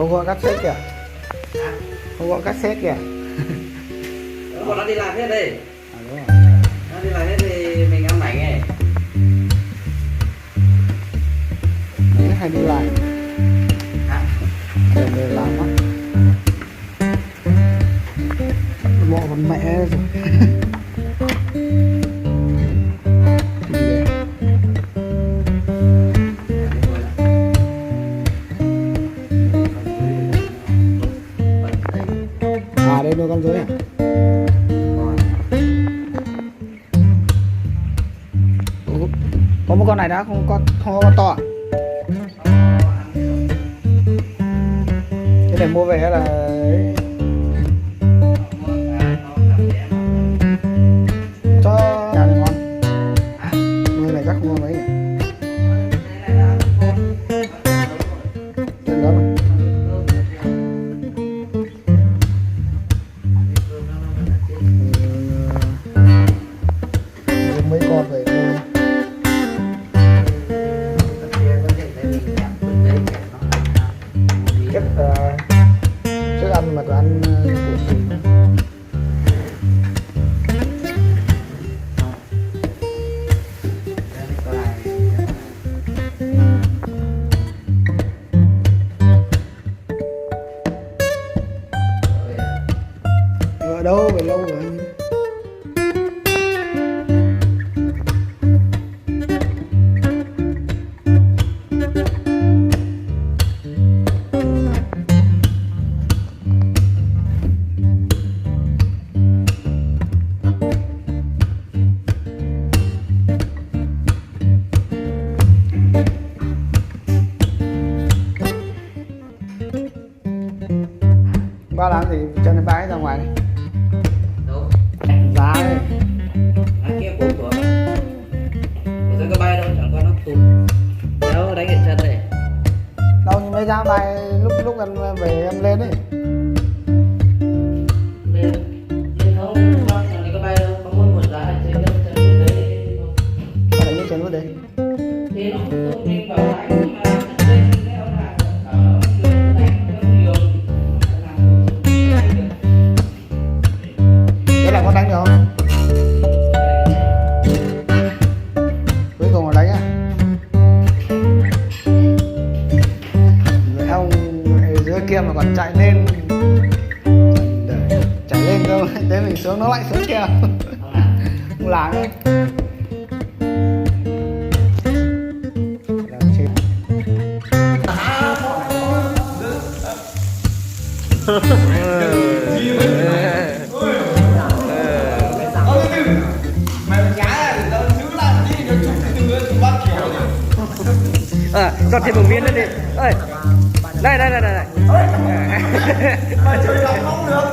Không gọi cassette kìa. Không gọi cassette kìa. Bọn nó đi làm hết đi. Đúng rồi. Nó đi làm hết thì mình ăn mảnh này. Đấy, hay đi lại. Để người làm á. Mọ con mẹ rồi. À đây nuôi con rối à? Ủa, có một con này đã không có con to à? Cái này mua về là ấy, cho nhà này ngon. Nuôi này chắc không có mấy nhỉ? Chuyện đó mà. Mấy con về nuôi. Chắc thức ăn mà tôi ăn củ xì. Ở đâu về lâu rồi. Ba làm gì cho nó bái ra ngoài này. Đâu? Giá đây. Ăn kia cút của. Ủa sao có bay đâu, chẳng qua nó tụt. Đâu đánh hiện chân này. Đâu nhưng mấy giá bài lúc em về em lên đấy. Lên không, chẳng này có bay đâu, có mỗi một giá ở trên đâu, chân ở đấy. Sao lại như chân vào đây? Thế nó không nên bảo lại mà lên leo lại ở đường đánh rất nhiều. Thế là con đánh được không? Cuối cùng là đánh á. Vậy ông ở dưới kia mà còn chạy lên. Chạy lên đâu, thế mình xuống nó lại xuống kia. Không làm đâu. Làm chết. Cho thêm một miếng nữa đi. Ơi. Đây. Mà chơi lòng không được.